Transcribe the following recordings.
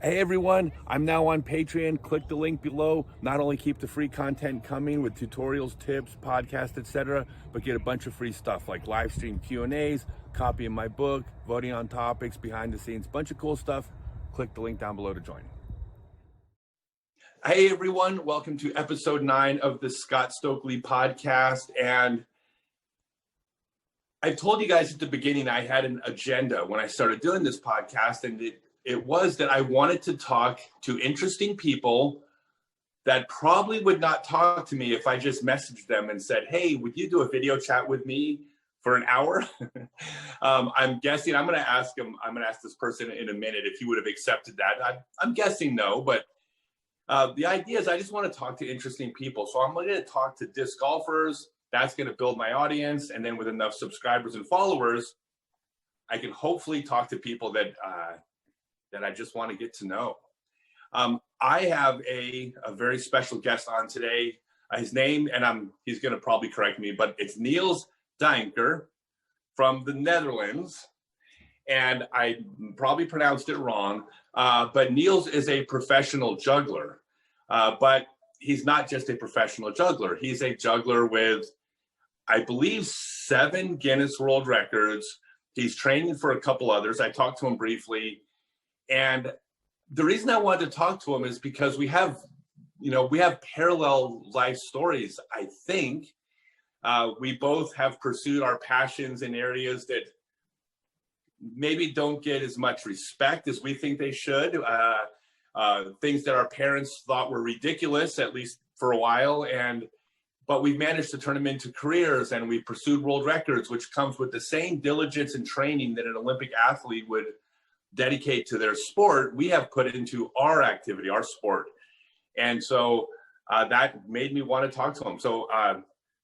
Hey everyone, I'm now on Patreon. Click the link below. Not only keep the free content coming with tutorials, tips, podcasts, etc., but get a bunch of free stuff like live stream Q&As, copy of my book, voting on topics, behind the scenes, bunch of cool stuff. Click the link down below to join. Hey everyone, welcome to episode 9 of the Scott Stokely podcast. And I told you guys at the beginning I had an agenda when I started doing this podcast, and it was that I wanted to talk to interesting people that probably would not talk to me if I just messaged them and said, hey, would you do a video chat with me for an hour? I'm guessing I'm going to ask this person in a minute if he would have accepted that. I'm guessing no, but the idea is I just want to talk to interesting people. So I'm going to talk to disc golfers. That's going to build my audience. And then with enough subscribers and followers, I can hopefully talk to people that I just want to get to know. I have a very special guest on today. His name, and he's going to probably correct me, but it's Niels Duinker from the Netherlands. And I probably pronounced it wrong, but Niels is a professional juggler. But he's not just a professional juggler. He's a juggler with, I believe, 7 Guinness World Records. He's training for a couple others. I talked to him briefly. And the reason I wanted to talk to him is because we have parallel life stories, I think. We both have pursued our passions in areas that maybe don't get as much respect as we think they should. Things that our parents thought were ridiculous, at least for a while. But we've managed to turn them into careers, and we've pursued world records, which comes with the same diligence and training that an Olympic athlete would dedicate to their sport. We have put into our activity, our sport. And so that made me want to talk to him. So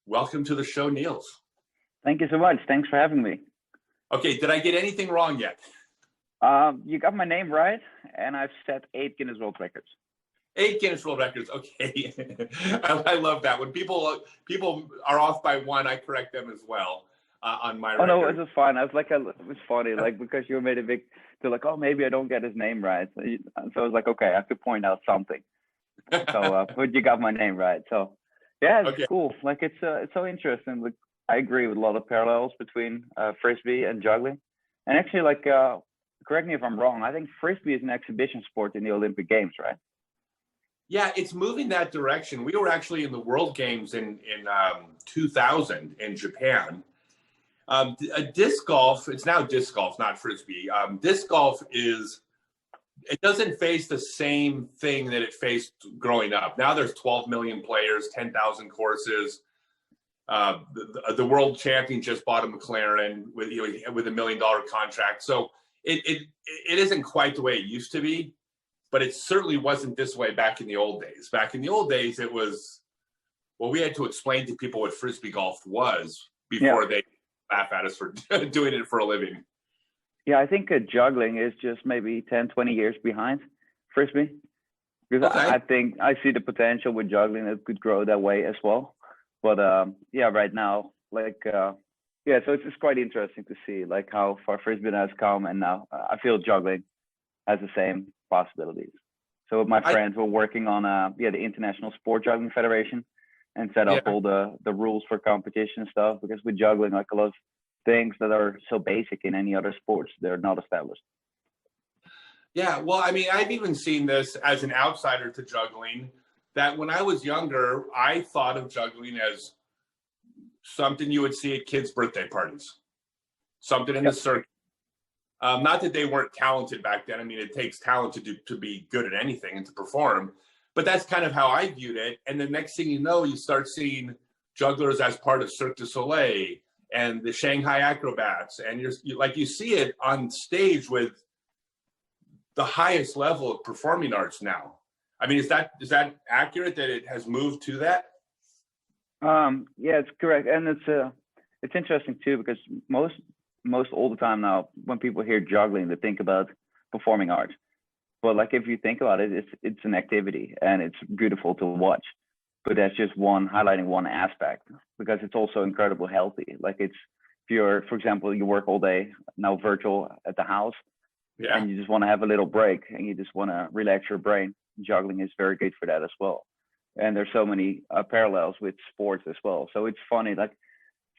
welcome to the show, Niels. Thank you so much. Thanks for having me. Okay, did I get anything wrong yet? You got my name right, and I've set 8 Guinness World Records. 8 Guinness World Records. Okay. I love that. When people are off by 1, I correct them as well on my record. Oh, no, it was fine. I was like, it was funny, like, because you made a big, they're like, oh, maybe I don't get his name right. So I was like, okay, I have to point out something. So, but you got my name right. So, yeah, it's okay. Cool. Like, it's so interesting. Like, I agree with a lot of parallels between Frisbee and juggling. And actually, like, correct me if I'm wrong, I think Frisbee is an exhibition sport in the Olympic Games, right? Yeah, it's moving that direction. We were actually in the World Games in 2000 in Japan. Disc golf, it's now disc golf, not Frisbee. Disc golf it doesn't face the same thing that it faced growing up. Now there's 12 million players, 10,000 courses. The world champion just bought a McLaren with $1 million contract. So it isn't quite the way it used to be, but it certainly wasn't this way back in the old days. Back in the old days, it was, well, we had to explain to people what Frisbee golf was before they laugh at us for doing it for a living. Yeah, I think juggling is just maybe 10, 20 years behind Frisbee. Because I think I see the potential with juggling that could grow that way as well. But right now, like, so it's quite interesting to see like how far Frisbee has come, and now I feel juggling has the same possibilities. So with my friends, we're working on the International Sport Juggling Federation, and set up all the rules for competition and stuff, because with juggling, like a lot of things that are so basic in any other sports, they're not established. Yeah, well, I mean, I've even seen this as an outsider to juggling, that when I was younger, I thought of juggling as something you would see at kids' birthday parties, something in the circuit. Not that they weren't talented back then. I mean, it takes talent to be good at anything and to perform. But that's kind of how I viewed it. And the next thing you know, you start seeing jugglers as part of Cirque du Soleil and the Shanghai acrobats. And you see it on stage with the highest level of performing arts now. I mean, is that accurate that it has moved to that? Yeah, it's correct. And it's interesting too, because most all the time now, when people hear juggling, they think about performing arts. But like, if you think about it, it's an activity, and it's beautiful to watch. But that's just highlighting one aspect, because it's also incredibly healthy. Like, it's, if you're, for example, you work all day now virtual at the house, Yeah. and you just want to have a little break and you just want to relax your brain. Juggling is very good for that as well. And there's so many parallels with sports as well. So it's funny, like,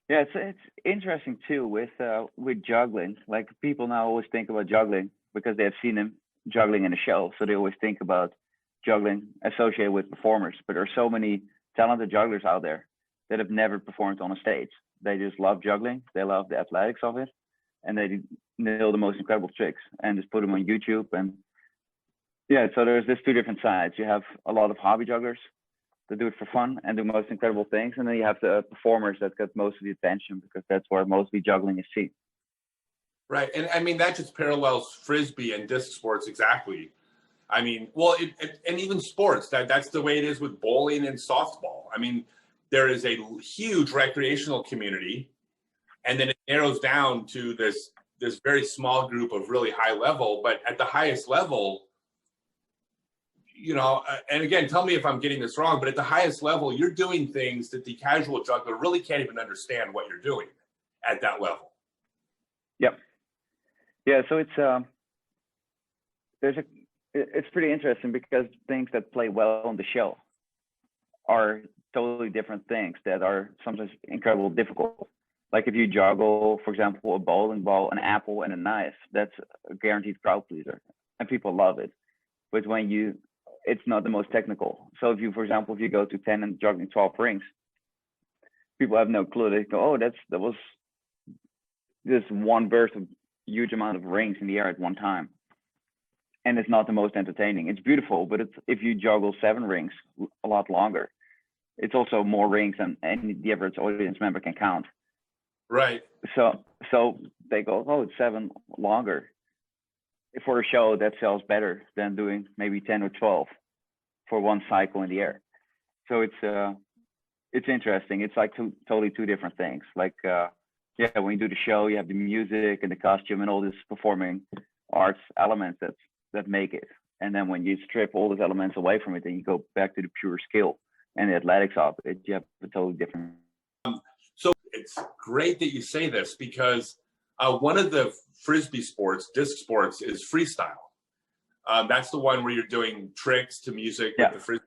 yeah, it's interesting too with juggling. Like people now always think about juggling because they have seen him juggling in a show, so they always think about juggling associated with performers. But there's so many talented jugglers out there that have never performed on a stage. They just love juggling. They love the athletics of it, and they nail the most incredible tricks and just put them on YouTube. And yeah, so there's this two different sides. You have a lot of hobby jugglers that do it for fun and do most incredible things, and then you have the performers that get most of the attention because that's where mostly juggling is seen. Right, and I mean that just parallels frisbee and disc sports exactly. I mean, well, and even sports, that's the way it is with bowling and softball. I mean, there is a huge recreational community, and then it narrows down to this very small group of really high level. But at the highest level, you know, and again, tell me if I'm getting this wrong, but at the highest level, you're doing things that the casual juggler really can't even understand what you're doing at that level. Yep. Yeah. So it's pretty interesting because things that play well on the show are totally different things that are sometimes incredibly difficult. Like if you juggle, for example, a bowling ball, an apple, and a knife, that's a guaranteed crowd pleaser, and people love it. But when it's not the most technical. So if you, for example, if you go to 10 and juggling 12 rings, people have no clue. They go, oh, that was this one burst of huge amount of rings in the air at one time. And it's not the most entertaining. It's beautiful, but if you juggle 7 rings a lot longer, it's also more rings than the average audience member can count. Right. So they go, oh, it's 7 longer. For a show that sells better than doing maybe 10 or 12 for one cycle in the air. So it's interesting. It's like totally two different things. Like, when you do the show, you have the music and the costume and all this performing arts elements that make it. And then when you strip all those elements away from it, then you go back to the pure skill and the athletics of it, you have a totally different. So it's great that you say this because one of the frisbee sports, disc sports, is freestyle. That's the one where you're doing tricks to music with the frisbee.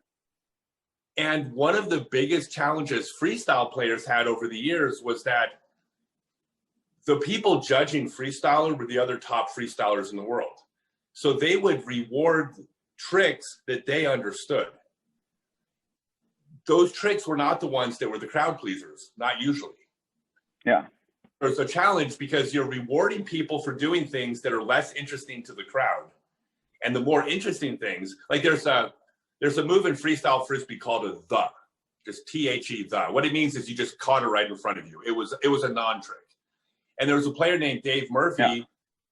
And one of the biggest challenges freestyle players had over the years was that the people judging freestyler were the other top freestylers in the world. So they would reward tricks that they understood. Those tricks were not the ones that were the crowd pleasers, not usually. Yeah. There's a challenge because you're rewarding people for doing things that are less interesting to the crowd. And the more interesting things, like there's a move in freestyle frisbee called a the, just T-H-E, the. What it means is you just caught it right in front of you. It was a non-trick. And there was a player named Dave Murphy. Yeah.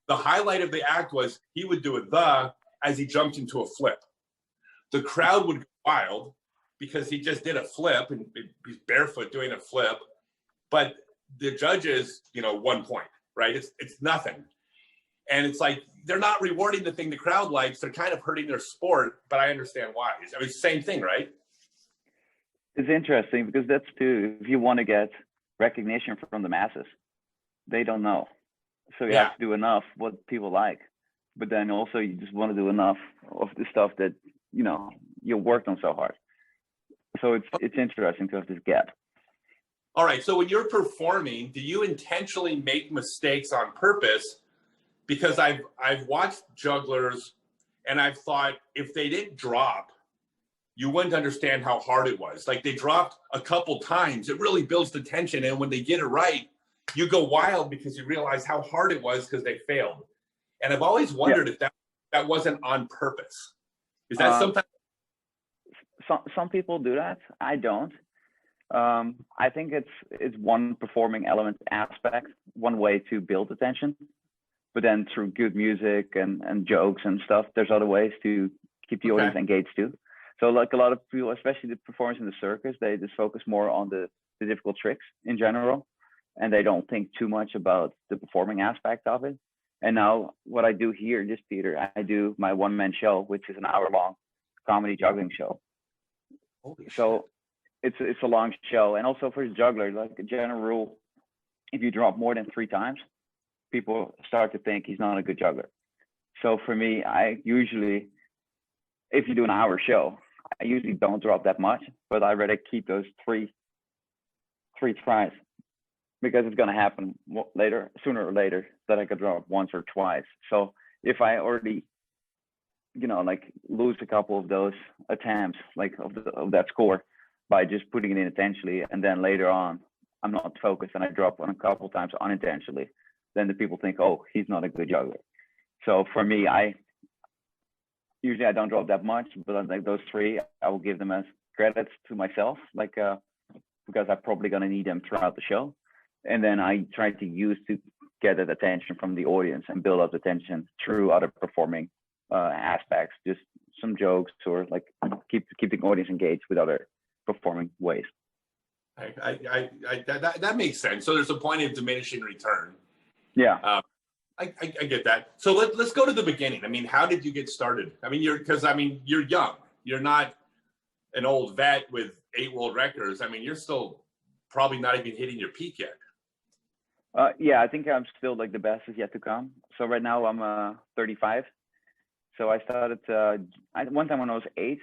The highlight of the act was he would do a the as he jumped into a flip. The crowd would go wild because he just did a flip and he's barefoot doing a flip. But the judges, 1 point, right? It's nothing. And it's like, they're not rewarding the thing the crowd likes. They're kind of hurting their sport, but I understand why. I mean, same thing, right? It's interesting because that's too, if you want to get recognition from the masses, they don't know. So you have to do enough what people like. But then also you just want to do enough of the stuff that, you worked on so hard. So it's interesting to have this gap. All right. So when you're performing, do you intentionally make mistakes on purpose? Because I've watched jugglers and I've thought if they didn't drop, you wouldn't understand how hard it was. Like they dropped a couple times. It really builds the tension. And when they get it right, you go wild because you realize how hard it was because they failed. And I've always wondered if that wasn't on purpose. Is that sometimes? Some people do that. I don't. I think it's one performing element aspect, one way to build attention. But then through good music and jokes and stuff, there's other ways to keep the audience engaged too. So like a lot of people, especially the performers in the circus, they just focus more on the difficult tricks in general. And they don't think too much about the performing aspect of it. And now what I do here in this theater, I do my one-man show, which is an hour-long comedy juggling show. So it's a long show. And also for the juggler, like a general rule, if you drop more than 3 times, people start to think he's not a good juggler. So for me, I usually, if you do an hour show, I usually don't drop that much, but I rather keep those three tries, because it's gonna happen later, sooner or later, that I could drop once or twice. So if I already, like lose a couple of those attempts, like of that score, by just putting it in intentionally, and then later on I'm not focused and I drop on a couple of times unintentionally, then the people think, oh, he's not a good juggler. So for me, I don't drop that much, but like those three, I will give them as credits to myself, like because I'm probably gonna need them throughout the show, and then I try to use to get that attention from the audience and build up attention through other performing aspects, just some jokes, or like keep the audience engaged with other performing ways. That makes sense. So there's a point of diminishing return. Yeah. I get that. So let's go to the beginning. I mean, how did you get started? I mean, you're young. You're not an old vet with 8 world records. I mean, you're still probably not even hitting your peak yet. Yeah, I think I'm still like the best is yet to come. So right now I'm 35. So I started one time when I was 8,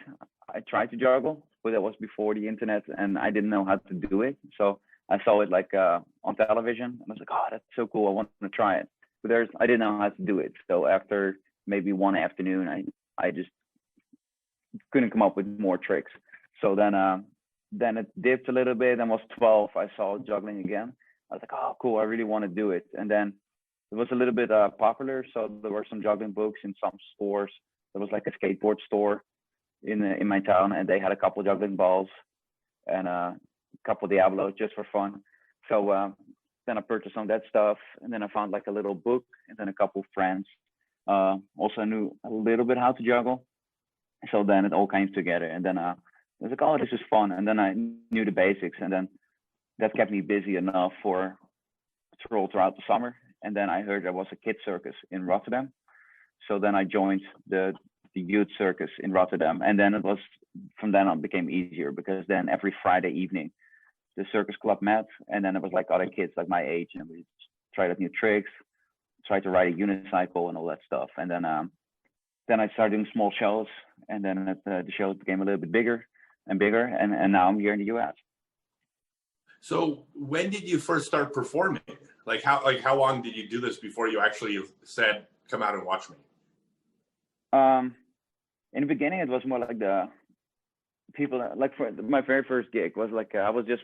I tried to juggle, but that was before the internet and I didn't know how to do it. So I saw it like on television and I was like, oh, that's so cool. I want to try it. But I didn't know how to do it. So after maybe one afternoon, I just couldn't come up with more tricks. So then it dipped a little bit. And was 12, I saw juggling again. I was like, oh, cool. I really want to do it. And then it was a little bit popular. So there were some juggling books in some stores. There was like a skateboard store in my town, and they had a couple of juggling balls and a couple of Diablos just for fun. So then I purchased some of that stuff, and then I found like a little book, and then a couple of friends also knew a little bit how to juggle. So then it all came together, and then I was like, oh, this is fun. And then I knew the basics, and then that kept me busy enough to roll throughout the summer. And then I heard there was a kids circus in Rotterdam. So then I joined the youth circus in Rotterdam. And then from then on it became easier, because then every Friday evening, the circus club met, and then it was like other kids like my age, and we tried out new tricks, tried to ride a unicycle and all that stuff. And then I started doing small shows, and then the shows became a little bit bigger and bigger, and now I'm here in the US. So when did you first start performing? How long did you do this before you actually said, come out and watch me? In the beginning, it was more like the people, like for my very first gig was like, I was just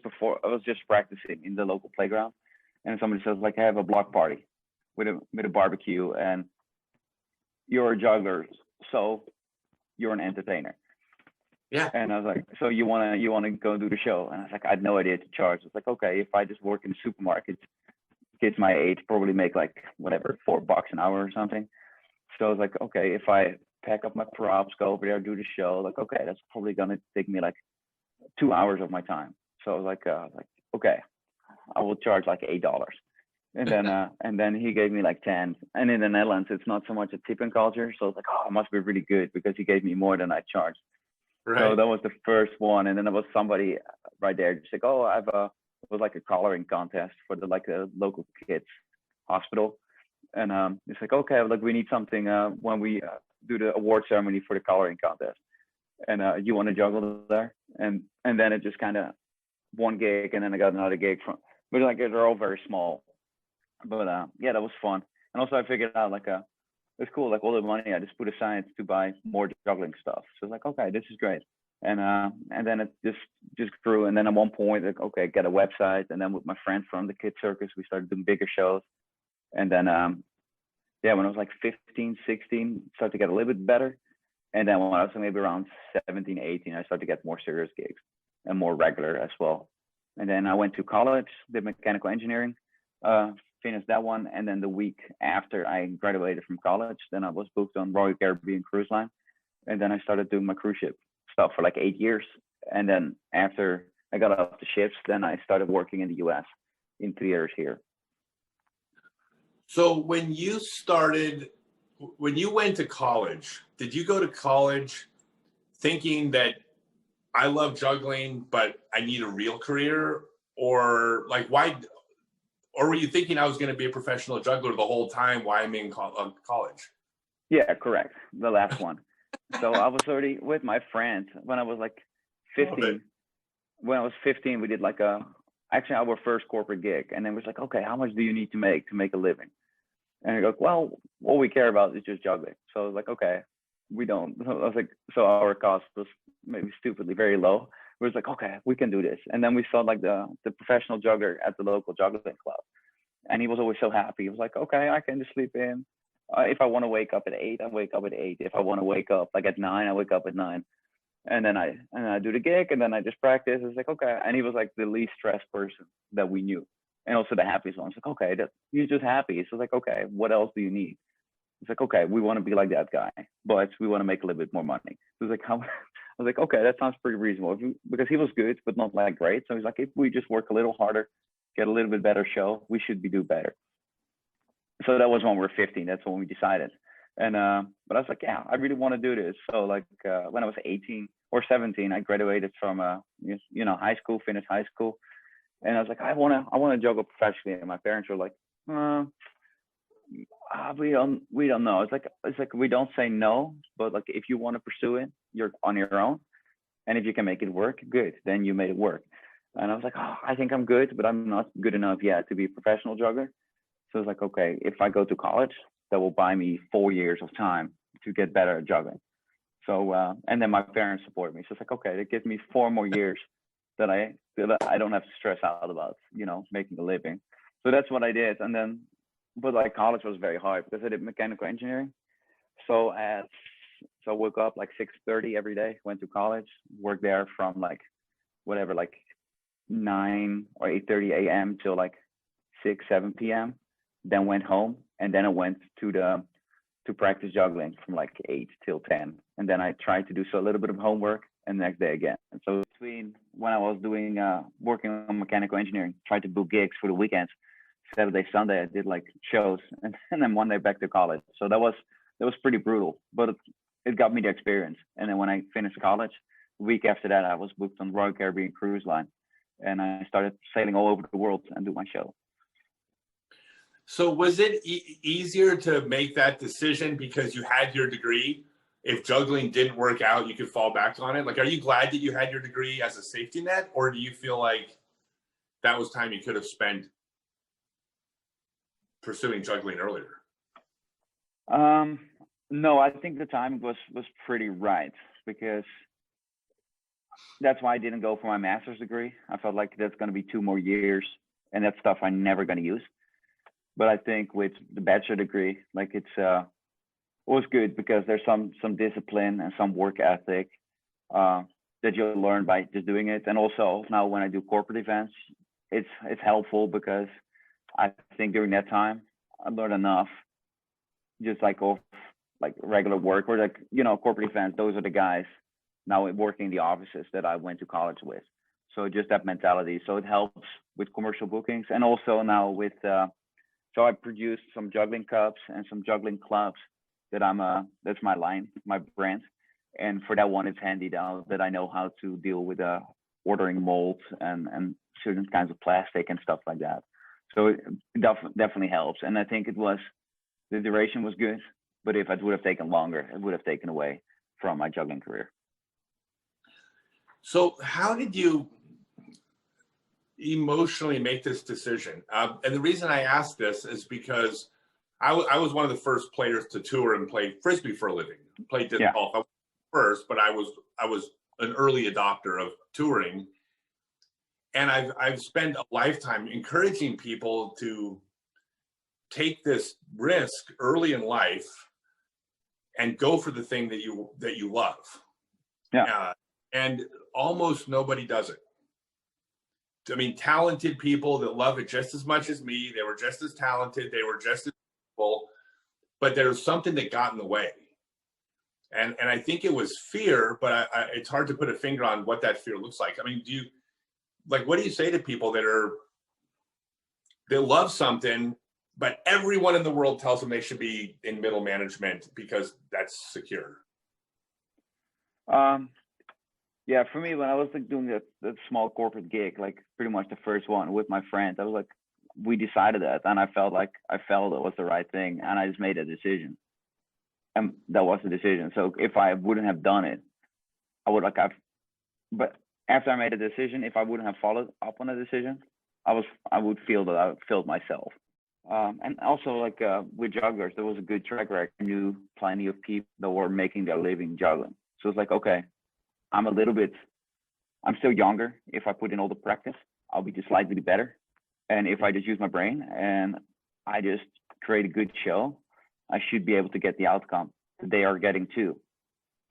practicing in the local playground, and somebody says like, I have a block party with a barbecue, and you're a juggler, so you're an entertainer. Yeah. And I was like, so you wanna go do the show? And I was like, I had no idea to charge. It's like, okay, if I just work in the supermarket, kids my age probably make like whatever, $4 an hour or something. So I was like, okay, if I pack up my props, go over there, do the show, like, okay, that's probably gonna take me like 2 hours of my time. So I was like, okay, I will charge like $8. And then he gave me like 10. And in the Netherlands, it's not so much a tipping culture. So I was like, oh, it must be really good, because he gave me more than I charged. Right. So that was the first one. And then there was somebody right there just like, oh, it was like a coloring contest for the local kids hospital. And it's like, okay, like we need something when we do the award ceremony for the coloring contest. And you want to juggle there? And then it just kind of one gig, and then I got another gig but like they're all very small. But yeah, that was fun. And also I figured out like it's cool, like all the money I just put aside to buy more juggling stuff. So it's like, okay, this is great. And then it just grew. And then at one point, like, okay, get a website. And then with my friend from the kids circus, we started doing bigger shows. And then yeah, when I was like 15, 16, it started to get a little bit better. And then when I was maybe around 17, 18, I started to get more serious gigs and more regular as well. And then I went to college, did mechanical engineering, finished that one. And then the week after I graduated from college, then I was booked on Royal Caribbean Cruise Line. And then I started doing my cruise ship stuff for like 8 years. And then after I got off the ships, then I started working in the US in theaters here. So when you went to college, did you go to college thinking that I love juggling, but I need a real career? Or like why? Or were you thinking I was going to be a professional juggler the whole time while I'm in college? Yeah, correct. The last one. So I was already with my friend when I was like Love it. 15. When I was 15, we did like actually our first corporate gig. And then it was like, okay, how much do you need to make a living? And I go, well, all we care about is just juggling. So I was like, okay, we don't. I was like, so our cost was maybe stupidly very low. We was like, okay, we can do this. And then we saw like the professional juggler at the local juggling club. And he was always so happy. He was like, okay, I can just sleep in. If I want to wake up at 8, I wake up at 8. If I want to wake up like at 9, I wake up at 9. And then I do the gig, and then I just practice. It's like, okay. And he was like the least stressed person that we knew, and also the happiest one. It's like, okay, he's just happy. So like, okay, what else do you need? It's like, okay, we want to be like that guy, but we want to make a little bit more money. So it's like, how? I was like, okay, that sounds pretty reasonable. Because he was good, but not like great. So he's like, if we just work a little harder, get a little bit better show, we should do better. So that was when we were 15. That's when we decided. And but I was like, yeah, I really want to do this. So like when I was 18 or 17, I graduated from high school, finished high school, and I was like, I wanna juggle professionally. And my parents were like, we don't know. It's like we don't say no, but like if you want to pursue it, you're on your own, and if you can make it work, good. Then you made it work. And I was like, oh, I think I'm good, but I'm not good enough yet to be a professional juggler. So it's like, okay, if I go to college, that will buy me 4 years of time to get better at juggling. So and then my parents support me. So it's like, okay, that gives me 4 more years that I don't have to stress out about, making a living. So that's what I did. And then, but like college was very hard because I did mechanical engineering. So I woke up like 6:30 every day, went to college, worked there from like whatever, like 9 or 8:30 a.m. till like 6, 7 p.m. Then went home, and then I went to practice juggling from like 8 till 10. And then I tried to do so a little bit of homework, and the next day again. And so between when I was doing working on mechanical engineering, tried to book gigs for the weekends, Saturday, Sunday, I did like shows, and then one day back to college. So that was pretty brutal, but it got me the experience. And then when I finished college, a week after that, I was booked on Royal Caribbean Cruise Line, and I started sailing all over the world and do my show. So was it easier to make that decision because you had your degree? If juggling didn't work out, you could fall back on it. Like, are you glad that you had your degree as a safety net, or do you feel like that was time you could have spent pursuing juggling earlier? No, I think the timing was pretty right, because that's why I didn't go for my master's degree. I felt like that's going to be 2 more years, and that's stuff I'm never going to use. But I think with the bachelor degree, like it was good because there's some discipline and some work ethic that you'll learn by just doing it. And also now when I do corporate events, it's helpful because I think during that time I learned enough, just like off like regular work, or like corporate events. Those are the guys now working in the offices that I went to college with. So just that mentality. So it helps with commercial bookings, and also now with so I produced some juggling cups and some juggling clubs that that's my line, my brand. And for that one, it's handy now that I know how to deal with ordering molds and certain kinds of plastic and stuff like that. So it definitely helps. And I think the duration was good, but if it would have taken longer, it would have taken away from my juggling career. So how did you emotionally make this decision? And the reason I ask this is because I was one of the first players to tour and play Frisbee for a living. Played disc golf. I was first, but I was an early adopter of touring. And I've spent a lifetime encouraging people to take this risk early in life and go for the thing that you love. Yeah. And almost nobody does it. I mean, talented people that love it just as much as me. They were just as talented. They were just as people, but there was something that got in the way. And I think it was fear, but it's hard to put a finger on what that fear looks like. I mean, what do you say to people that love something, but everyone in the world tells them they should be in middle management because that's secure? Yeah, for me, when I was like doing that small corporate gig, like pretty much the first one with my friends, I was like, we decided that, and I felt it was the right thing, and I just made a decision. And that was the decision. So if I wouldn't have done it, I would but after I made a decision, if I wouldn't have followed up on a decision, I would feel that I failed myself. And also like with jugglers, there was a good track record. I knew plenty of people that were making their living juggling. So it's like, okay, I'm still younger. If I put in all the practice, I'll be just slightly better. And if I just use my brain and I just create a good show, I should be able to get the outcome that they are getting too.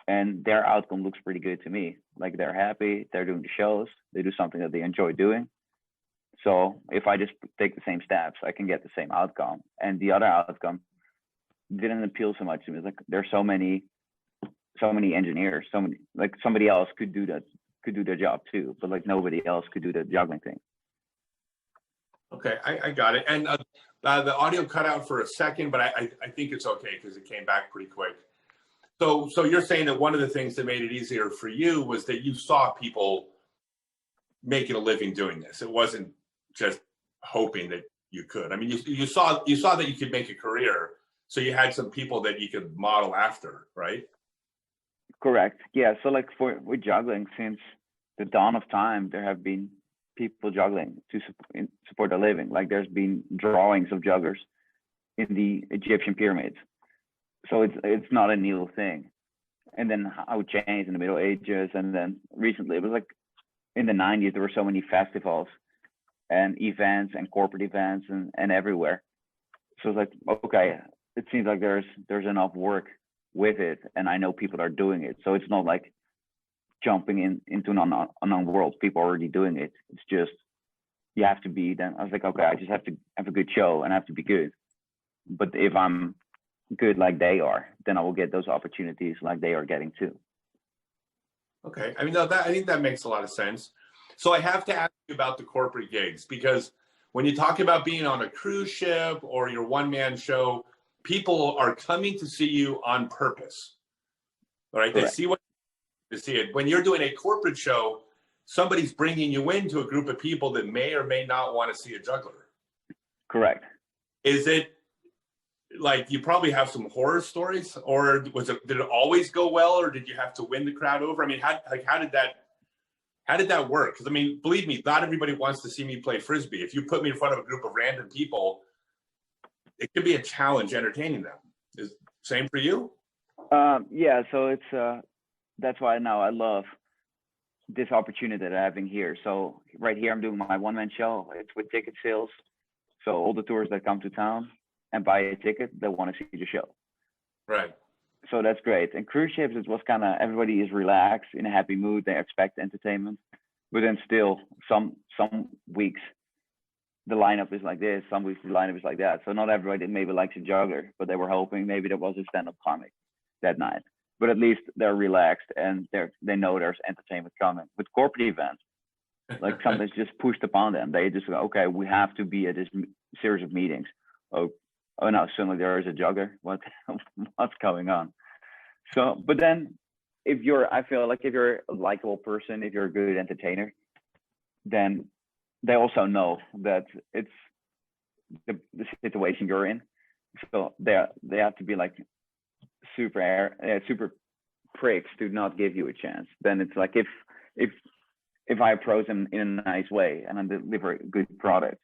And their outcome looks pretty good to me. Like they're happy, they're doing the shows, they do something that they enjoy doing. So if I just take the same steps, I can get the same outcome. And the other outcome didn't appeal so much to me. It's like there's so many engineers, like somebody else could do their job too, but like nobody else could do the juggling thing. Okay, I got it. And the audio cut out for a second, but I think it's okay because it came back pretty quick. So you're saying that one of the things that made it easier for you was that you saw people making a living doing this. It wasn't just hoping that you could. I mean, you saw that you could make a career, so you had some people that you could model after, right? Correct. Yeah. So like with juggling, since the dawn of time, there have been people juggling to support a living. Like there's been drawings of jugglers in the Egyptian pyramids. So it's not a new thing. And then how it changed in the Middle Ages, and then recently it was like in the 90s there were so many festivals and events and corporate events and everywhere. So it's like, okay, it seems like there's enough work with it, and I know people are doing it. So it's not like jumping into an unknown world. People are already doing it. It's just you have to be. Then I was like, okay, I just have to have a good show and I have to be good. But if I'm good like they are, then I will get those opportunities like they are getting too. Okay, I mean, I think that makes a lot of sense. So I have to ask you about the corporate gigs, because when you talk about being on a cruise ship or your one-man show, people are coming to see you on purpose, right? Correct. They see what to see it. When you're doing a corporate show, somebody's bringing you into a group of people that may or may not want to see a juggler. Correct. Is it like you probably have some horror stories, or did it always go well, or did you have to win the crowd over? I mean, how did that work? Because I mean, believe me, not everybody wants to see me play Frisbee. If you put me in front of a group of random people, it could be a challenge entertaining them. Is same for you? Yeah, so it's that's why now I love this opportunity that I'm having here. So right here I'm doing my one-man show. It's with ticket sales. So all the tourists that come to town and buy a ticket, they want to see the show. Right. So that's great. And cruise ships, it was kind of everybody is relaxed, in a happy mood. They expect entertainment, but then still some weeks the lineup is like this, some weeks the lineup is like that. So not everybody maybe likes a juggler, but they were hoping maybe there was a stand-up comic that night. But at least they're relaxed and they know there's entertainment coming. With corporate events, like something's just pushed upon them. They just go, okay, we have to be at this series of meetings. Oh no, suddenly there is a juggler. What's going on? So, but then I feel like if you're a likable person, if you're a good entertainer, then they also know that it's the situation you're in. So they have to be like super pricks to not give you a chance. Then it's like if I approach them in a nice way and I deliver a good product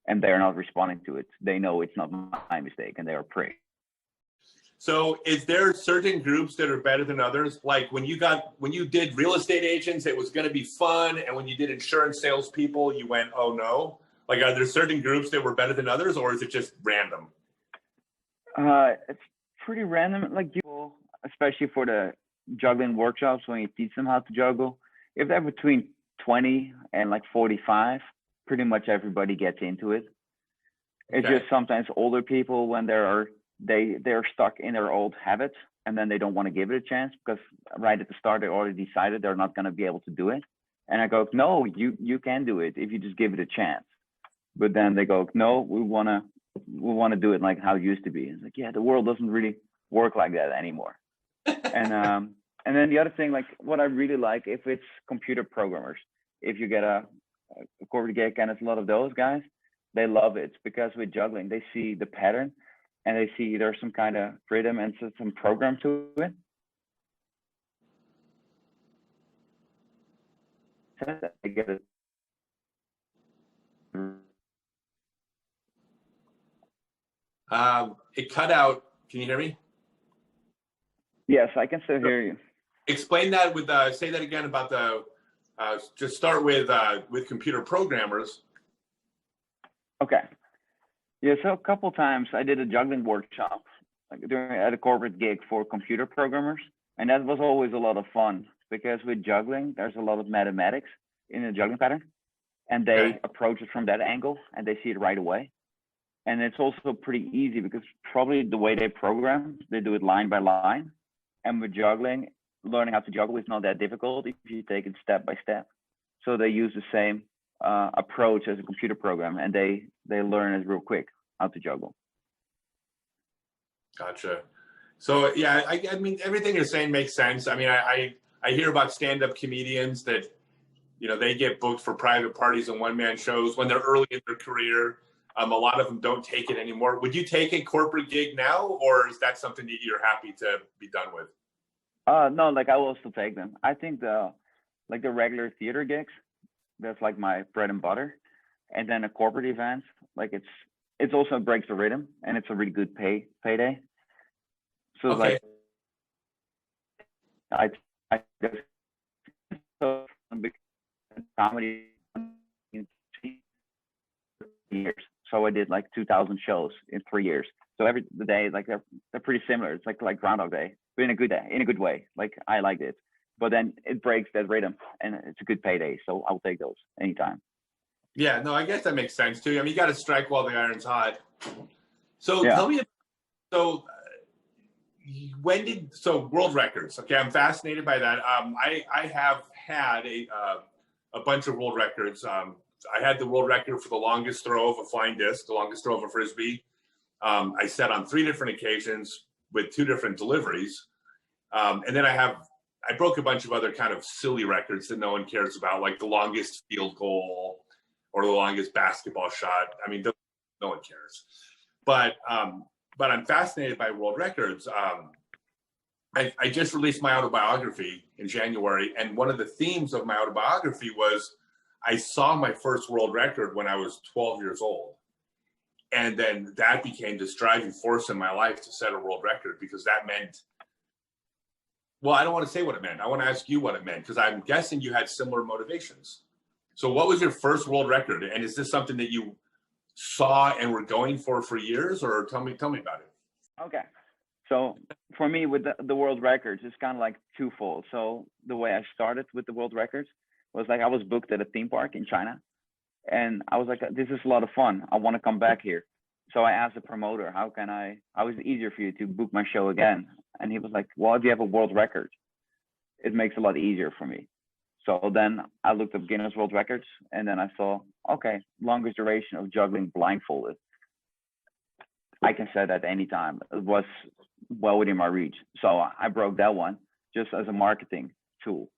and they're not responding to it, they know it's not my mistake and they are pricks. So is there certain groups that are better than others? Like when you did real estate agents, it was going to be fun. And when you did insurance salespeople, you went, oh no. Like, are there certain groups that were better than others, or is it just random? It's pretty random. Like people, especially for the juggling workshops, when you teach them how to juggle, if they're between 20 and like 45, pretty much everybody gets into it. It's just sometimes older people, when they're stuck in their old habits and then they don't want to give it a chance because right at the start they already decided they're not going to be able to do it. And I go, no, you can do it if you just give it a chance. But then they go, no, we want to do it like how it used to be. It's like, yeah, the world doesn't really work like that anymore. And then the other thing, like what I really like, if it's computer programmers, if you get a corporate gig, and it's a lot of those guys, they love it because with juggling, they see the pattern and they see there's some kind of rhythm and some program to it. They get it. It cut out. Can you hear me? Yes, I can still hear you. Explain that with say that again about the. Just start with computer programmers. Okay. Yeah, so a couple times I did a juggling workshop at a corporate gig for computer programmers, and that was always a lot of fun because with juggling there's a lot of mathematics in a juggling pattern, and they approach it from that angle and they see it right away. And it's also pretty easy because probably the way they program, they do it line by line. And with juggling, learning how to juggle is not that difficult if you take it step by step. So they use the same approach as a computer program, and they learn it real quick how to juggle. Gotcha. So yeah, I mean, everything you're saying makes sense. I mean, I hear about stand-up comedians that, you know, they get booked for private parties and one-man shows when they're early in their career. A lot of them don't take it anymore. Would you take a corporate gig now, or is that something that you're happy to be done with? No, like I will still take them. I think the regular theater gigs, that's like my bread and butter. And then a corporate event, like it's also breaks the rhythm and it's a really good payday. So okay. Like I guess so comedy years. So I did like 2,000 shows in 3 years. So every day, like they're pretty similar. It's like Groundhog Day, but in a good way. Like I liked it, but then it breaks that rhythm, and it's a good payday. So I'll take those anytime. Yeah, no, I guess that makes sense too. I mean, you got to strike while the iron's hot. So yeah. Tell me, so world records? Okay, I'm fascinated by that. I have had a bunch of world records. I had the world record for the longest throw of a flying disc, the longest throw of a Frisbee. I set on 3 different occasions with 2 different deliveries. And then I broke a bunch of other kind of silly records that no one cares about, like the longest field goal or the longest basketball shot. I mean, no one cares. But I'm fascinated by world records. I just released my autobiography in January, and one of the themes of my autobiography was I saw my first world record when I was 12 years old. And then that became this driving force in my life to set a world record, because that meant, well, I don't want to say what it meant. I want to ask you what it meant, because I'm guessing you had similar motivations. So what was your first world record? And is this something that you saw and were going for years, or tell me about it? Okay. So for me, with the world records, it's kind of like twofold. So the way I started with the world records was like I was booked at a theme park in China, and I was like, this is a lot of fun. I want to come back here. So I asked the promoter, how is it easier for you to book my show again? And he was like, well, if you have a world record, it makes it a lot easier for me. So then I looked up Guinness World Records, and then I saw, okay, longest duration of juggling blindfolded. I can set that any time. It was well within my reach. So I broke that one just as a marketing tool.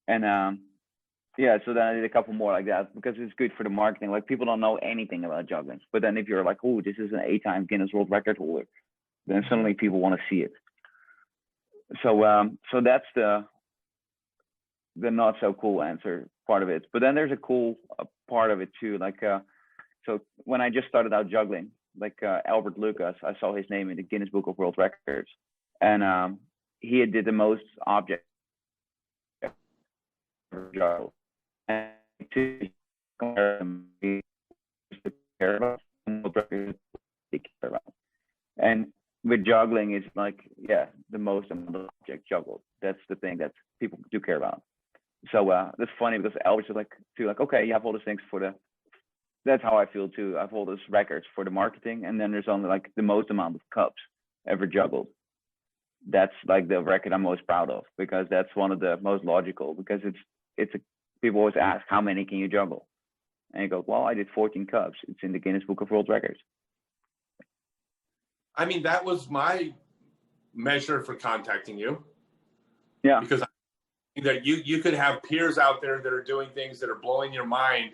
And yeah, so then I did a couple more like that because it's good for the marketing. Like people don't know anything about juggling, but then if you're like, oh, this is an 8-time Guinness World Record holder, then suddenly people want to see it. So so that's the not so cool answer part of it. But then there's a cool part of it too. Like so when I just started out juggling, like Albert Lucas, I saw his name in the Guinness Book of World Records, and he did the most objects. And to compare them, and with juggling, it's like, yeah, the most amount of object juggled. That's the thing that people do care about. So that's funny because Albert is like, okay, you have all these things that's how I feel too. I have all those records for the marketing, and then there's only like the most amount of cups ever juggled. That's like the record I'm most proud of, because that's one of the most logical, because people always ask, how many can you juggle? And you go, well, I did 14 cups. It's in the Guinness Book of World Records. I mean, that was my measure for contacting you. Yeah. Because I think that you could have peers out there that are doing things that are blowing your mind,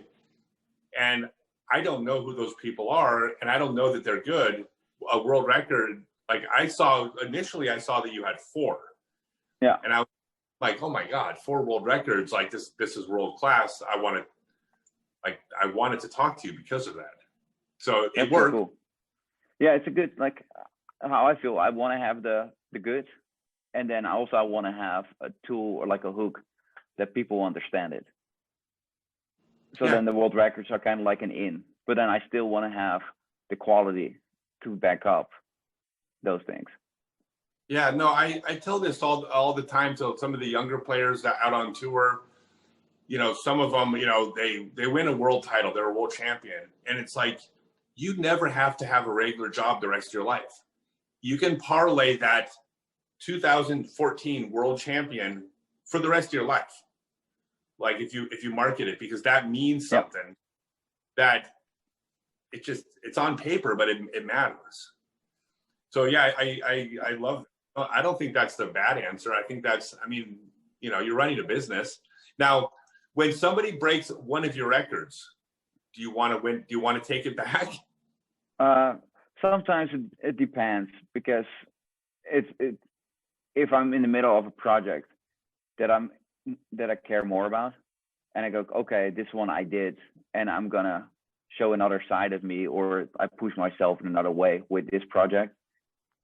and I don't know who those people are, and I don't know that they're good. a world record, like I saw that you had 4. Yeah. And I was like, oh my God, 4 world records. Like this is world class. I wanted to talk to you because of that. So it worked. Cool. Yeah, it's a good, like how I feel. I want to have the goods, and then also I want to have a tool or like a hook that people understand it. So then the world records are kind of like an in, but then I still want to have the quality to back up those things. Yeah, no, I tell this all the time to some of the younger players that out on tour. You know, some of them, you know, they win a world title, they're a world champion, and it's like you never have to have a regular job the rest of your life. You can parlay that 2014 world champion for the rest of your life. Like if you market it, because that means something that it's on paper, but it matters. So yeah, I love it. I don't think that's the bad answer. I think you're running a business. Now, when somebody breaks one of your records, do you want to win? Do you want to take it back? Sometimes it depends, because if I'm in the middle of a project that I care more about, and I go, okay, this one I did, and I'm gonna show another side of me, or I push myself in another way with this project,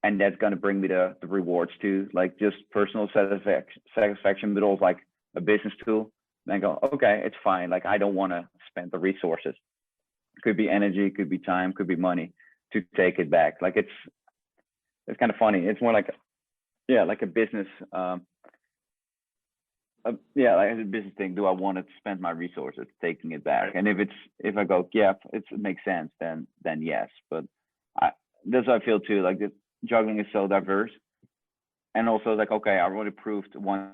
and that's gonna bring me the rewards too, like just personal satisfaction, but also like a business tool. And I go, okay, it's fine. Like I don't want to spend the resources. It could be energy, could be time, could be money to take it back. Like it's kind of funny. It's more like a business. Like a business thing. Do I want to spend my resources taking it back? And if I go, it makes sense, then yes. But that's what I feel too. Like juggling is so diverse, and also like, okay, I already proved one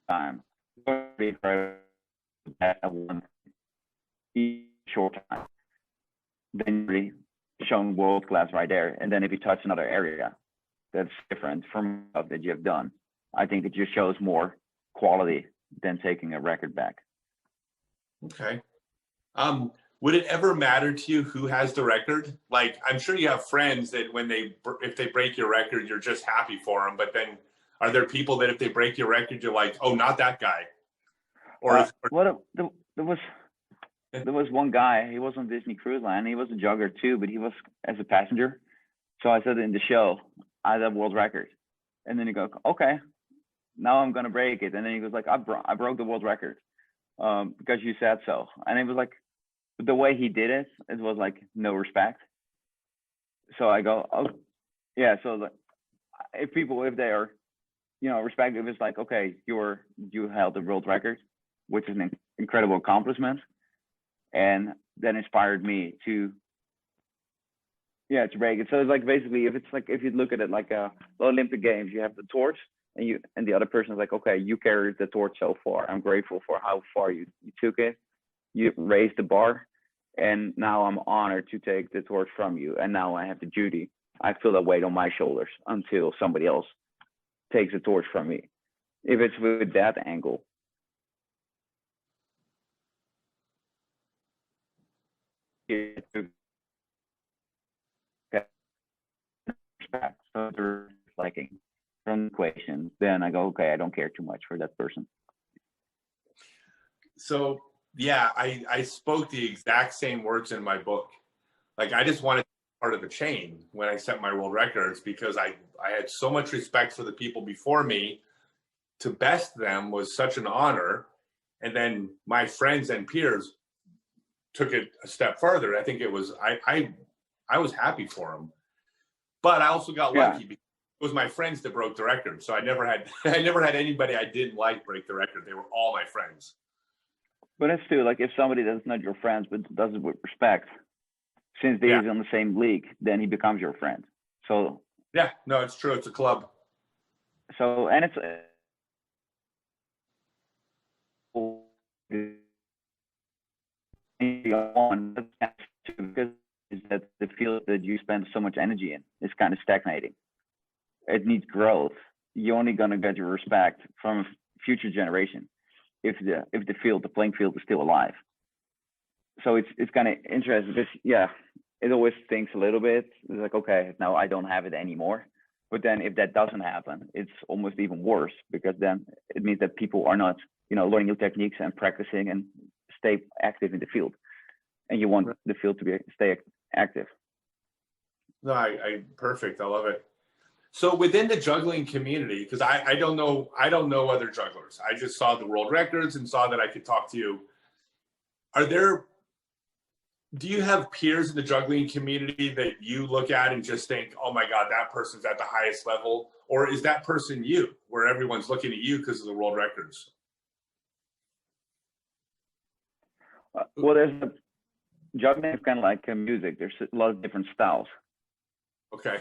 time, at one short time, then you're really showing world class right there. And then if you touch another area that's different from what that you have done, I think it just shows more quality than taking a record back. Okay. Would it ever matter to you who has the record? Like, I'm sure you have friends that if they break your record, you're just happy for them. But then, are there people that if they break your record, you're like, oh, not that guy? There was one guy. He was on Disney Cruise Line. He was a juggler too, but he was as a passenger. So I said in the show, I have world record, and then he goes, okay, now I'm gonna break it. And then he goes like, I broke the world record because you said so. And it was like, the way he did it, it was like no respect. So I go, oh yeah. So if they are, respective, it's like, okay, you held the world record, which is an incredible accomplishment, and that inspired me to break it. So it's like, basically, if you look at it like the Olympic Games, you have the torch, and the other person is like, okay, you carried the torch so far. I'm grateful for how far you took it. You raised the bar, and now I'm honored to take the torch from you. And now I have the duty. I feel that weight on my shoulders until somebody else takes the torch from me. If it's with that angle. So they're liking from the equation, then I go, okay, I don't care too much for that person. So yeah, I spoke the exact same words in my book. Like, I just wanted to be part of the chain when I set my world records, because I had so much respect for the people before me. To best them was such an honor. And then my friends and peers took it a step further. I think it was, I was happy for them, but I also got lucky because it was my friends that broke the record. So I never had anybody I didn't like break the record. They were all my friends. But it's too, like, if somebody that's not your friends but does it with respect, since he's on the same league, then he becomes your friend. So yeah, no, it's true. It's a club. So, and it's because is that the field that you spend so much energy in is kind of stagnating. It needs growth. You're only going to get your respect from a future generation if the playing field is still alive. So it's kind of interesting because it always thinks a little bit. It's like, okay, now I don't have it anymore. But then if that doesn't happen, it's almost even worse, because then it means that people are not, learning new techniques and practicing and stay active in the field. And you want the field to stay active. No, I perfect. I love it. So within the juggling community, because I don't know other jugglers. I just saw the world records and saw that I could talk to you. Do you have peers in the juggling community that you look at and just think, oh my God, that person's at the highest level? Or is that person you, where everyone's looking at you because of the world records? Well, juggling is kind of like music. There's a lot of different styles. Okay.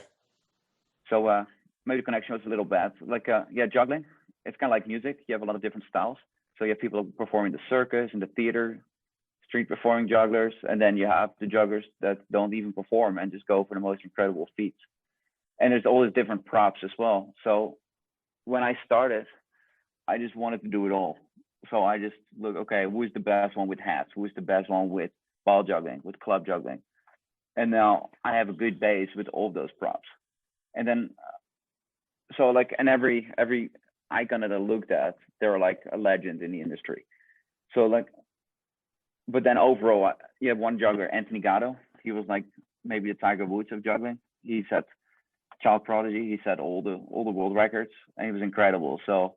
So maybe the connection was a little bad. Like, juggling, it's kind of like music. You have a lot of different styles. So you have people performing the circus and the theater, street performing jugglers, and then you have the jugglers that don't even perform and just go for the most incredible feats. And there's all these different props as well. So when I started, I just wanted to do it all. So I just look, okay, who's the best one with hats? Who's the best one with ball juggling, with club juggling? And now I have a good base with all of those props. And then, so like, and every icon that I looked at, they were like a legend in the industry. So like, but then overall, you have one juggler, Anthony Gatto. He was like maybe the Tiger Woods of juggling. He set child prodigy. He set all the world records, and he was incredible. So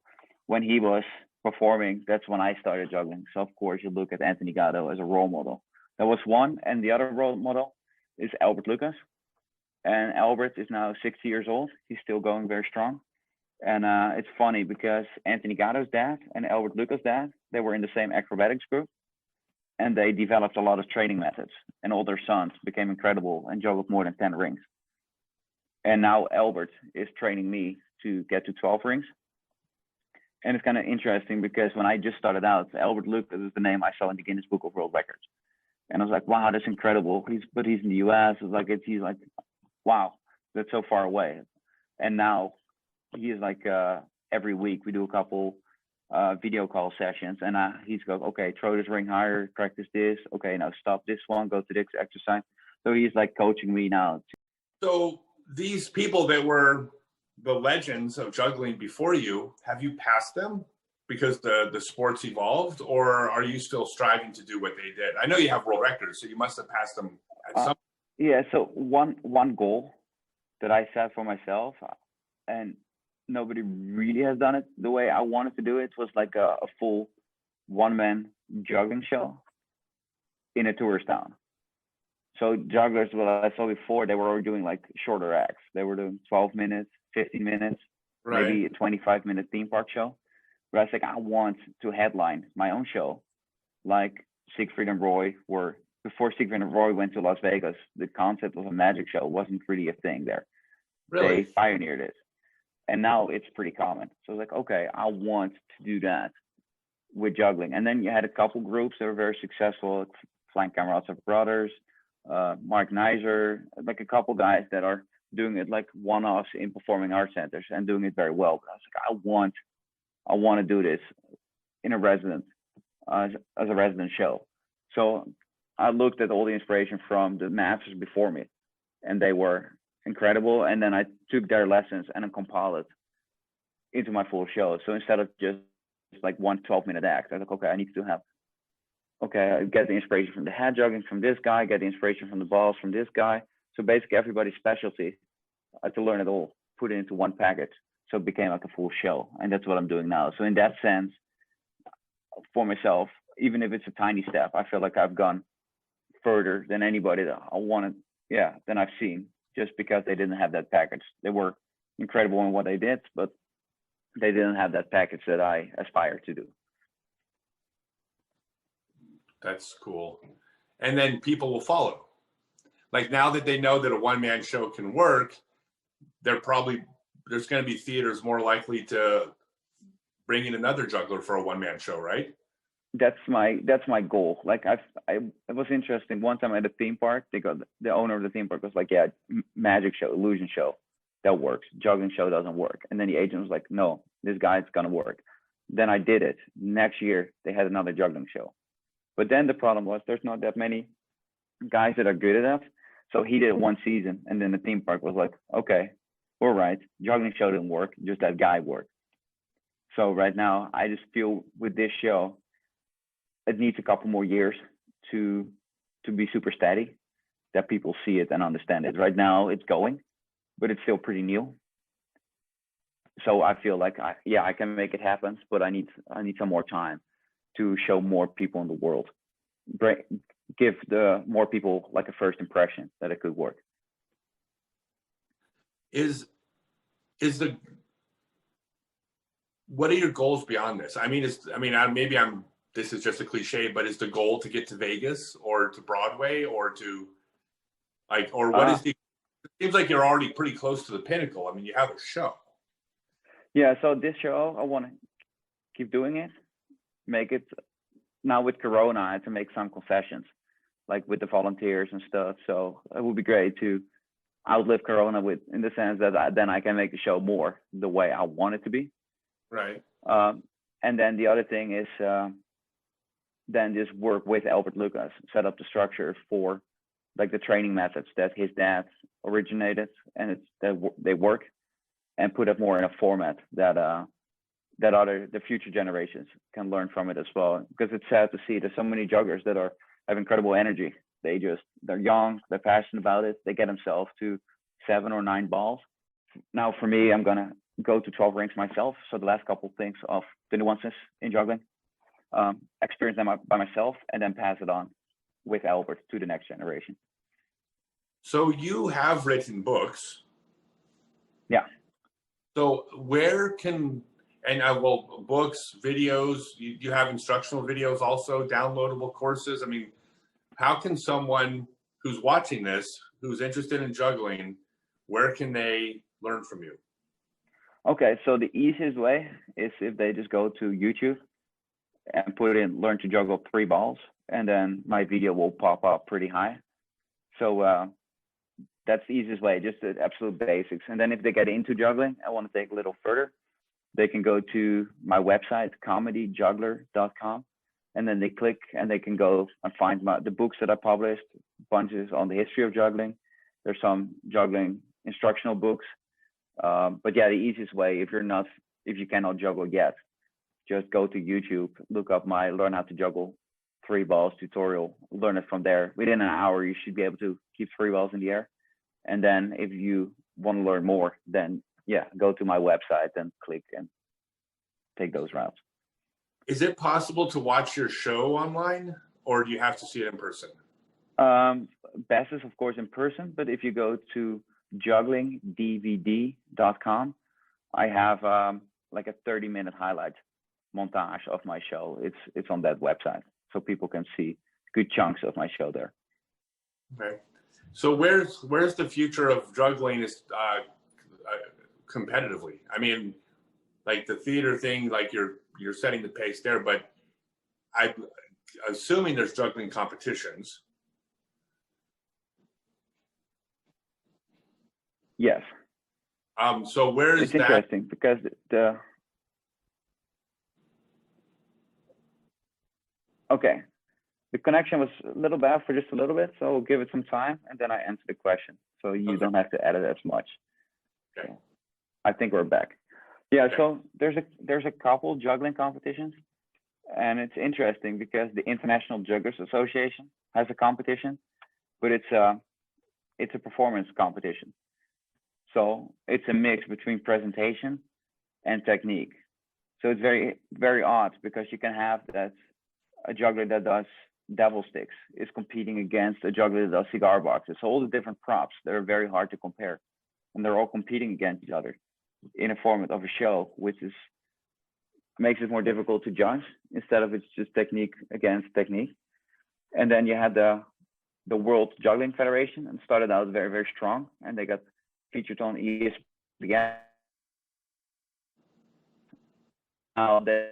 when he was performing, that's when I started juggling. So of course, you look at Anthony Gatto as a role model. That was one, and the other role model is Albert Lucas. And Albert is now 60 years old. He's still going very strong. And it's funny because Anthony Gatto's dad and Albert Lucas' dad, they were in the same acrobatics group. And they developed a lot of training methods, and all their sons became incredible and juggled more than 10 rings. And now Albert is training me to get to 12 rings. And it's kind of interesting because when I just started out, Albert Lucas is the name I saw in the Guinness Book of World Records. And I was like, wow, that's incredible. He's in the US. He's like, wow, that's so far away. And now he is like, every week we do a couple video call sessions, and he's go, okay, throw this ring higher, practice this, okay, now stop this one, go to this exercise. So he's like coaching me now. So these people that were the legends of juggling before you, have you passed them because the sport's evolved, or are you still striving to do what they did? I know you have world records, so you must have passed them at some. Yeah, so one goal that I set for myself, and nobody really has done it the way I wanted to do it, was like a full one-man juggling show in a tourist town. So jugglers, what I saw before, they were already doing like shorter acts. They were doing 12 minutes, 15 minutes, right, maybe a 25-minute theme park show. But I was like, I want to headline my own show, like Siegfried and Roy were. Before Siegfried and Roy went to Las Vegas, the concept of a magic show wasn't really a thing there. Really? They pioneered it. And now it's pretty common. So I was like, okay, I want to do that with juggling. And then you had a couple groups that were very successful, Flying Camerats of Brothers, Mark Neiser, like a couple guys that are doing it like one-offs in performing arts centers and doing it very well. But I was like, I want to do this in a resident, as a resident show. So I looked at all the inspiration from the masters before me, and they were incredible. And then I took their lessons and then compiled it into my full show. So instead of just like one 12-minute act, I was like, okay, I need to have, I get the inspiration from the head juggling from this guy, get the inspiration from the balls from this guy. So basically everybody's specialty, I had to learn it all, put it into one package. So it became like a full show. And that's what I'm doing now. So in that sense, for myself, even if it's a tiny step, I feel like I've gone further than anybody that I wanted, than I've seen, just because they didn't have that package. They were incredible in what they did, but they didn't have that package that I aspire to do. That's cool. And then people will follow. Like now that they know that a one-man show can work, there's going to be theaters more likely to bring in another juggler for a one-man show, right? That's my goal. Like it was interesting. One time at a theme park, the owner of the theme park was like, yeah, magic show, illusion show, that works. Juggling show doesn't work. And then the agent was like, no, this guy's gonna work. Then I did it. Next year they had another juggling show. But then the problem was there's not that many guys that are good enough So he did one season, and then the theme park was like, okay, all right, juggling show didn't work, just that guy worked. So right now, I just feel with this show, it needs a couple more years to be super steady, that people see it and understand it. Right now, it's going, but it's still pretty new. So I feel like I can make it happen, but I need some more time to show more people in the world, give the more people like a first impression that it could work. What are your goals beyond this? I mean, this is just a cliche, but is the goal to get to Vegas or to Broadway or to what is it seems like you're already pretty close to the pinnacle. I mean, you have a show. Yeah, so this show, I want to keep doing it, make it. Now with Corona, I had to make some concessions, like with the volunteers and stuff. So it would be great to outlive Corona in the sense that then I can make the show more the way I want it to be. Right. And then the other thing is then just work with Albert Lucas, set up the structure for like the training methods that his dad originated, and they work, and put it more in a format that the future generations can learn from it as well. Because it's sad to see there's so many jugglers that have incredible energy. They're young, they're passionate about it. They get themselves to 7 or 9 balls. Now for me, I'm gonna go to 12 rings myself. So the last couple of things of the nuances in juggling, experience them by myself, and then pass it on with Albert to the next generation. So you have written books. Yeah. So where can, books, videos, you have instructional videos also, downloadable courses. I mean, how can someone who's watching this, who's interested in juggling, where can they learn from you? Okay, so the easiest way is if they just go to YouTube and put in learn to juggle 3 balls, and then my video will pop up pretty high. So that's the easiest way, just the absolute basics. And then if they get into juggling, I want to take a little further, they can go to my website, comedyjuggler.com, and then they click and they can go and find the books that I published, bunches on the history of juggling. There's some juggling instructional books. But yeah, the easiest way, if you cannot juggle yet, just go to YouTube, look up my learn how to juggle 3 balls tutorial, learn it from there. Within an hour, you should be able to keep 3 balls in the air. And then if you want to learn more, then yeah, go to my website and click and take those routes. Is it possible to watch your show online, or do you have to see it in person? Best is of course in person, but if you go to jugglingdvd.com, I have like a 30-minute highlight montage of my show. It's on that website, so people can see good chunks of my show there. Okay. So where's the future of juggling is competitively? I mean, like the theater thing, like you're setting the pace there, but I'm assuming there's juggling competitions. Yes. So where is that? It's interesting because the connection was a little bad for just a little bit, so I'll give it some time and then I answer the question, so you don't have to edit as much. Okay. So I think we're back. Yeah. Okay. So there's a couple juggling competitions, and it's interesting because the International Jugglers Association has a competition, but it's a performance competition. So it's a mix between presentation and technique. So it's very, very odd because you can have that a juggler that does devil sticks is competing against a juggler that does cigar boxes. So all the different props that are very hard to compare, and they're all competing against each other in a format of a show, which makes it more difficult to judge instead of it's just technique against technique. And then you had the World Juggling Federation, and started out very, very strong, and they got featured on ESPN. Now they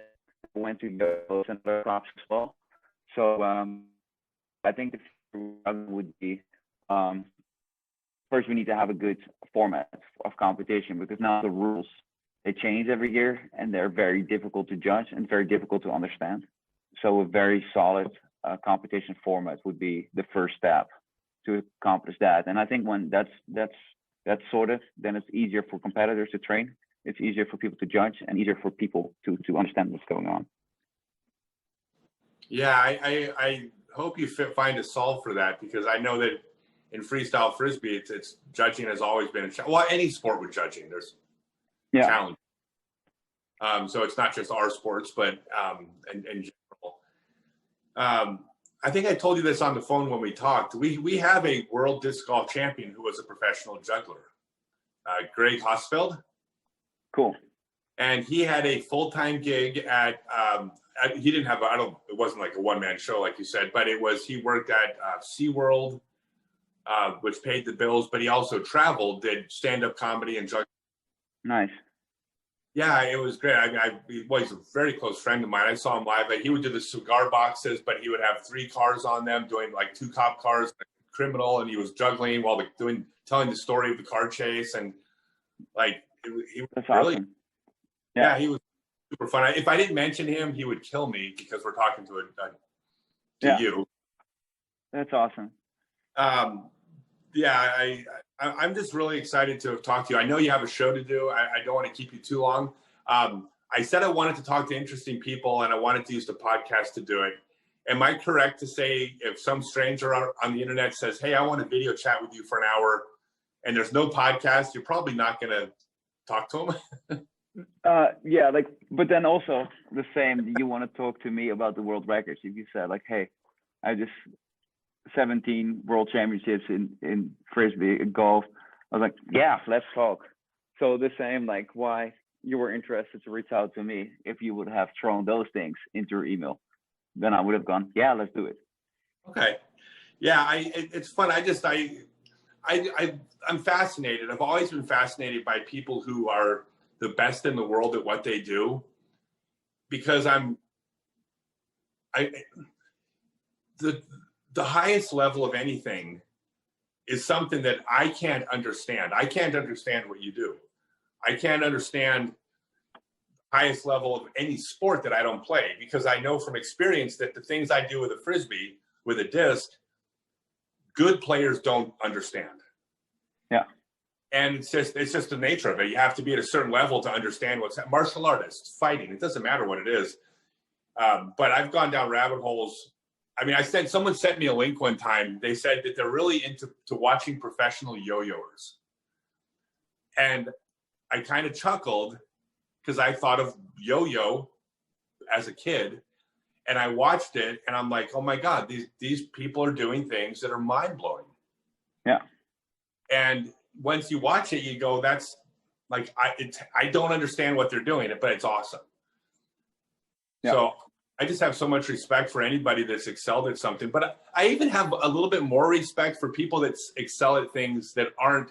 went to those and other props as well. So I think the future would be first we need to have a good format of competition, because now the rules, they change every year and they're very difficult to judge and very difficult to understand. So a very solid competition format would be the first step to accomplish that. And I think when that's sorted, then it's easier for competitors to train. It's easier for people to judge and easier for people to understand what's going on. Yeah, I hope you find a solve for that, because I know that in freestyle frisbee, it's judging has always been a challenge. Well, any sport with judging, there's challenge. So it's not just our sports, but in general. I think I told you this on the phone when we talked. We have a world disc golf champion who was a professional juggler, Greg Hosfeld. Cool. And he had a full-time gig at he didn't have it wasn't like a one-man show like you said, but he worked at SeaWorld, which paid the bills, but he also traveled, did stand-up comedy and juggling. Nice. Yeah, it was great. He's a very close friend of mine. I saw him live. He would do the cigar boxes, but he would have 3 cars on them, doing like 2 cop cars, a criminal, and he was juggling while telling the story of the car chase, and like he was That's really awesome. Yeah, he was super fun. If I didn't mention him, he would kill me because we're talking to you. That's awesome. Yeah, I'm just really excited to talk to you. I know you have a show to do. I don't want to keep you too long. I said I wanted to talk to interesting people, and I wanted to use the podcast to do it. Am I correct to say if some stranger on the internet says, hey, I want to video chat with you for an hour, and there's no podcast, you're probably not going to talk to them? Yeah, like, but then also the same, you want to talk to me about the world records. If you said like, hey, I just 17 world championships in frisbee golf, I was like, yeah, let's talk. So the same, like, why you were interested to reach out to me. If you would have thrown those things into your email, then I would have gone, yeah, let's do it. Okay. Yeah, it's fun. I'm fascinated. I've always been fascinated by people who are the best in the world at what they do, because the highest level of anything is something that I can't understand. I can't understand what you do. I can't understand the highest level of any sport that I don't play, because I know from experience that the things I do with a frisbee, with a disc, good players don't understand. Yeah. And it's just the nature of it. You have to be at a certain level to understand martial artists, fighting. It doesn't matter what it is. But I've gone down rabbit holes. I mean, someone sent me a link one time. They said that they're really into watching professional yo-yoers. And I kind of chuckled because I thought of yo-yo as a kid. And I watched it and I'm like, oh my God, these people are doing things that are mind-blowing. Yeah. And once you watch it, you go, that's like, I don't understand what they're doing, but it's awesome. Yeah. So I just have so much respect for anybody that's excelled at something, but I even have a little bit more respect for people that excel at things that aren't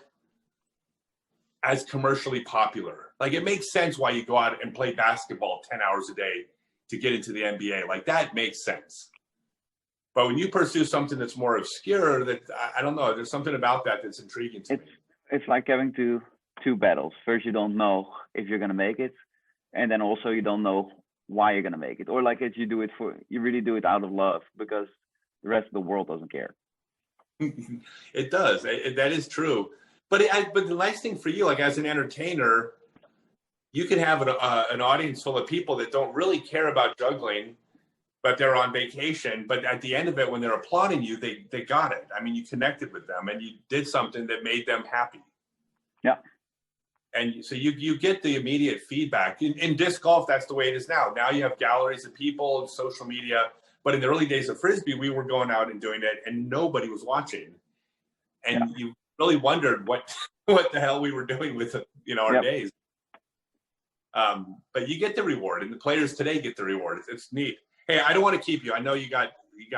as commercially popular. Like, it makes sense why you go out and play basketball 10 hours a day to get into the NBA. Like, that makes sense. But when you pursue something that's more obscure, that I don't know, there's something about that that's intriguing to me. It's like having two battles. First, you don't know if you're going to make it. And then also you don't know why you're going to make it. Or like if you really do it out of love because the rest of the world doesn't care. It does. That is true. But the nice thing for you, like as an entertainer, you can have an audience full of people that don't really care about juggling, but they're on vacation. But at the end of it, when they're applauding you, they got it. I mean, you connected with them and you did something that made them happy. Yeah. And so you get the immediate feedback. In disc golf, that's the way it is now. Now you have galleries of people and social media. But in the early days of Frisbee, we were going out and doing it and nobody was watching. And you really wondered what the hell we were doing with our days. But you get the reward, and the players today get the reward. It's neat. Hey, I don't want to keep you. I know you got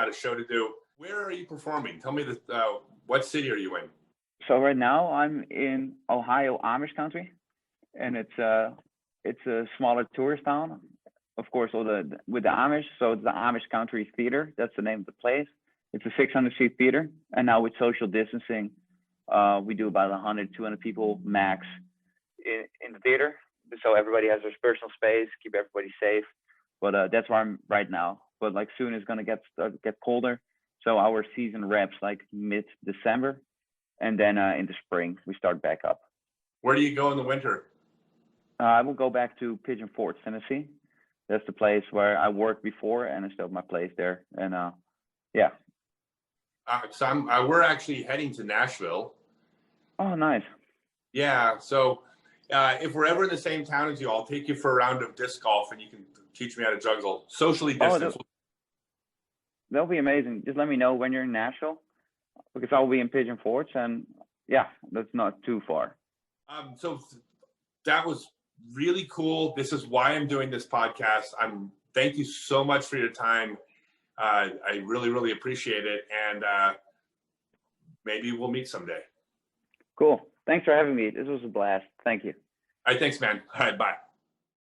a show to do. Where are you performing? Tell me what city are you in? So right now I'm in Ohio, Amish country, and it's a smaller tourist town. Of course, with the Amish. So it's the Amish Country Theater. That's the name of the place. It's a 600-seat theater, and now with social distancing, we do about 100, 200 people max in the theater. So everybody has their personal space, keep everybody safe. But that's where I'm right now. But like soon it's gonna get colder, So our season wraps like mid-December, and then in the spring we start back up. Where do you go in the winter? I will go back to Pigeon Forge, Tennessee. That's the place where I worked before, and I still have my place there. And yeah. So we're actually heading to Nashville. Oh, nice. Yeah. So if we're ever in the same town as you, I'll take you for a round of disc golf, and you can teach me how to juggle socially distanced. Oh, that'll be amazing. Just let me know when you're in Nashville, because I'll be in Pigeon Forge, and yeah, that's not too far. So that was really cool. This is why I'm doing this podcast. Thank you so much for your time. I really, really appreciate it. And maybe we'll meet someday. Cool. Thanks for having me. This was a blast. Thank you. All right. Thanks, man. All right. Bye.